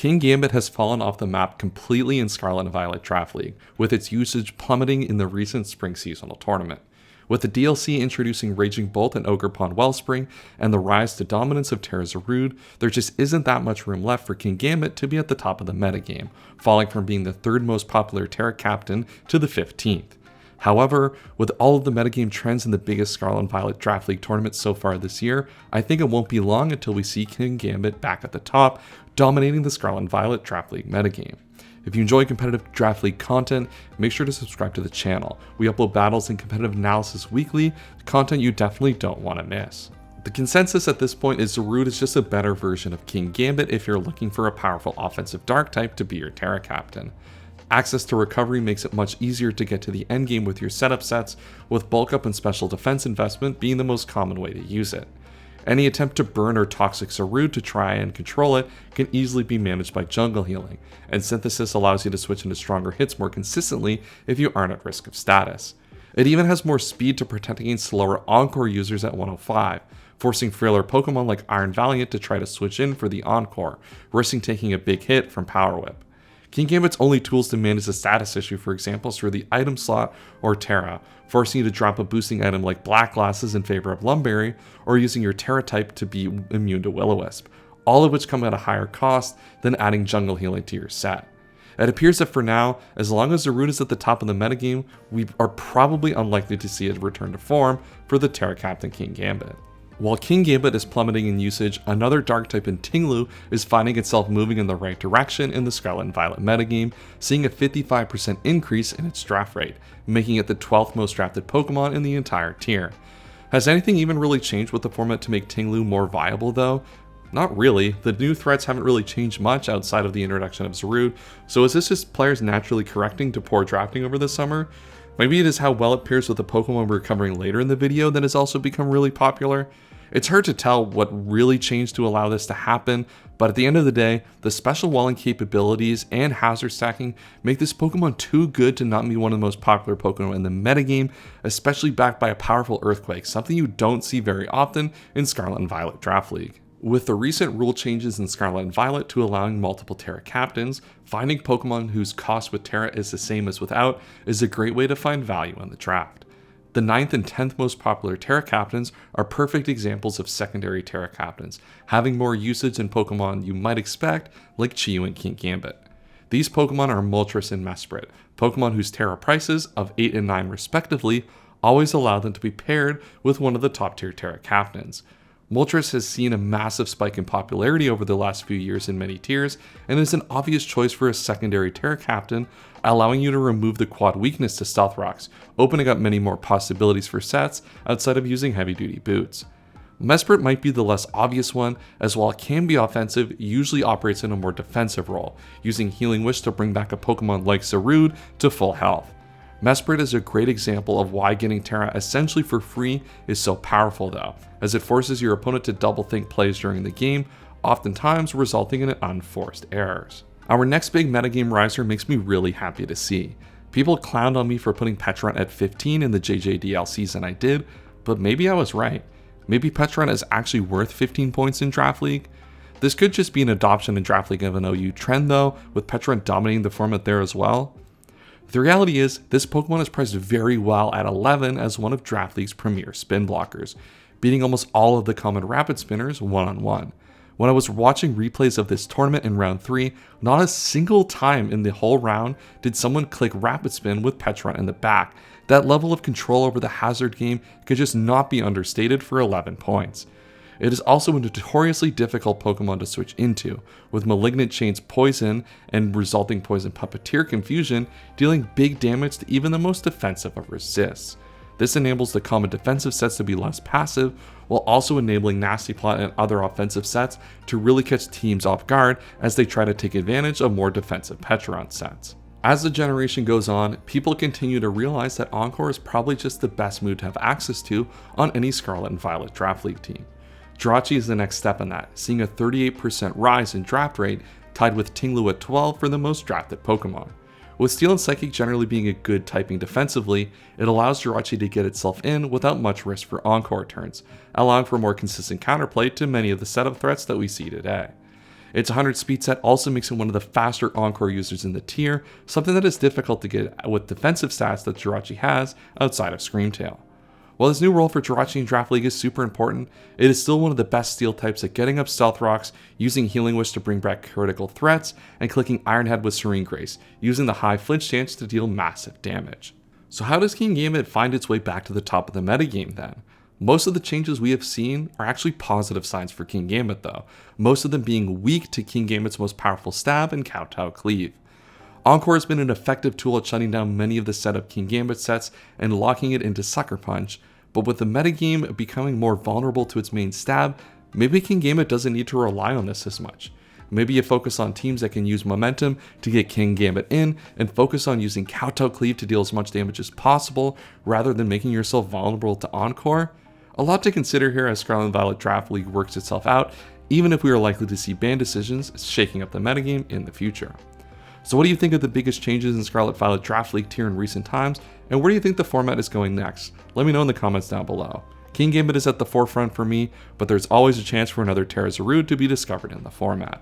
Kingambit has fallen off the map completely in Scarlet and Violet Draft League, with its usage plummeting in the recent spring seasonal tournament. With the DLC introducing Raging Bolt and Ogre Pond Wellspring, and the rise to dominance of Tera Zarude, there just isn't that much room left for Kingambit to be at the top of the metagame, falling from being the third most popular Tera captain to the 15th. However, with all of the metagame trends in the biggest Scarlet and Violet Draft League tournament so far this year, I think it won't be long until we see Kingambit back at the top, dominating the Scarlet and Violet Draft League metagame. If you enjoy competitive Draft League content, make sure to subscribe to the channel. We upload battles and competitive analysis weekly, content you definitely don't want to miss. The consensus at this point is Zarude is just a better version of Kingambit if you're looking for a powerful offensive dark type to be your Tera captain. Access to recovery makes it much easier to get to the endgame with your setup sets, with bulk up and special defense investment being the most common way to use it. Any attempt to burn or toxic Zarude to try and control it can easily be managed by jungle healing, and Synthesis allows you to switch into stronger hits more consistently if you aren't at risk of status. It even has more speed to protect against slower Encore users at 105, forcing frailer Pokemon like Iron Valiant to try to switch in for the Encore, risking taking a big hit from Power Whip. Kingambit's only tools to manage the status issue, for example, is through the item slot or Tera, forcing you to drop a boosting item like Black Glasses in favor of Lumberry, or using your Tera type to be immune to Will-O-Wisp, all of which come at a higher cost than adding jungle healing to your set. It appears that for now, as long as Zarude is at the top of the metagame, we are probably unlikely to see it return to form for the Tera captain Kingambit. While Kingambit is plummeting in usage, another dark type in Tinglu is finding itself moving in the right direction in the Scarlet and Violet metagame, seeing a 55% increase in its draft rate, making it the 12th most drafted Pokemon in the entire tier. Has anything even really changed with the format to make Tinglu more viable though? Not really. The new threats haven't really changed much outside of the introduction of Zarude, so is this just players naturally correcting to poor drafting over the summer? Maybe it is how well it pairs with the Pokemon we're covering later in the video that has also become really popular. It's hard to tell what really changed to allow this to happen, but at the end of the day, the special walling capabilities and hazard stacking make this Pokemon too good to not be one of the most popular Pokemon in the metagame, especially backed by a powerful Earthquake, something you don't see very often in Scarlet and Violet Draft League. With the recent rule changes in Scarlet and Violet to allowing multiple Tera captains, finding Pokemon whose cost with Tera is the same as without is a great way to find value in the draft. The 9th and 10th most popular Tera captains are perfect examples of secondary Tera captains, having more usage than Pokemon you might expect, like Chi-Yu and Kingambit. These Pokemon are Moltres and Mesprit, Pokemon whose Tera prices, of 8 and 9 respectively, always allow them to be paired with one of the top tier Tera captains. Moltres has seen a massive spike in popularity over the last few years in many tiers, and is an obvious choice for a secondary Tera captain, allowing you to remove the quad weakness to Stealth Rocks, opening up many more possibilities for sets outside of using heavy duty boots. Mesprit might be the less obvious one, as while it can be offensive, it usually operates in a more defensive role, using Healing Wish to bring back a Pokemon like Zarude to full health. Mesprit is a great example of why getting Tera essentially for free is so powerful though, as it forces your opponent to double think plays during the game, oftentimes resulting in unforced errors. Our next big metagame riser makes me really happy to see. People clowned on me for putting Petron at 15 in the JJDL season I did, but maybe I was right. Maybe Petron is actually worth 15 points in Draft League? This could just be an adoption in Draft League of an OU trend though, with Petron dominating the format there as well. The reality is, this Pokemon is priced very well at 11 as one of Draft League's premier spin blockers, beating almost all of the common rapid spinners one-on-one. When I was watching replays of this tournament in round 3, not a single time in the whole round did someone click rapid spin with Petron in the back. That level of control over the hazard game could just not be understated for 11 points. It is also a notoriously difficult Pokemon to switch into, with Malignant Chain's Poison and resulting Poison Puppeteer confusion dealing big damage to even the most defensive of resists. This enables the common defensive sets to be less passive, while also enabling Nasty Plot and other offensive sets to really catch teams off guard as they try to take advantage of more defensive Petron sets. As the generation goes on, people continue to realize that Encore is probably just the best move to have access to on any Scarlet and Violet Draft League team. Jirachi is the next step in that, seeing a 38% rise in draft rate, tied with Tinglu at 12 for the most drafted Pokemon. With Steel and Psychic generally being a good typing defensively, it allows Jirachi to get itself in without much risk for Encore turns, allowing for more consistent counterplay to many of the setup threats that we see today. Its 100 speed set also makes him one of the faster Encore users in the tier, something that is difficult to get with defensive stats that Jirachi has outside of Screamtail. While this new role for Jirachi in Draft League is super important, it is still one of the best steel types at getting up Stealth Rocks, using Healing Wish to bring back critical threats, and clicking Iron Head with Serene Grace, using the high flinch chance to deal massive damage. So how does Kingambit find its way back to the top of the metagame then? Most of the changes we have seen are actually positive signs for Kingambit though, most of them being weak to Kingambit's most powerful stab and Kowtow Cleave. Encore has been an effective tool at shutting down many of the setup Kingambit sets and locking it into Sucker Punch, but with the metagame becoming more vulnerable to its main stab, maybe Kingambit doesn't need to rely on this as much. Maybe you focus on teams that can use momentum to get Kingambit in, and focus on using Kowtow Cleave to deal as much damage as possible, rather than making yourself vulnerable to Encore. A lot to consider here as Scarlet and Violet Draft League works itself out, even if we are likely to see ban decisions shaking up the metagame in the future. So what do you think of the biggest changes in Scarlet Violet Draft League tier in recent times, and where do you think the format is going next? Let me know in the comments down below. Kingambit is at the forefront for me, but there's always a chance for another Tera Zarude to be discovered in the format.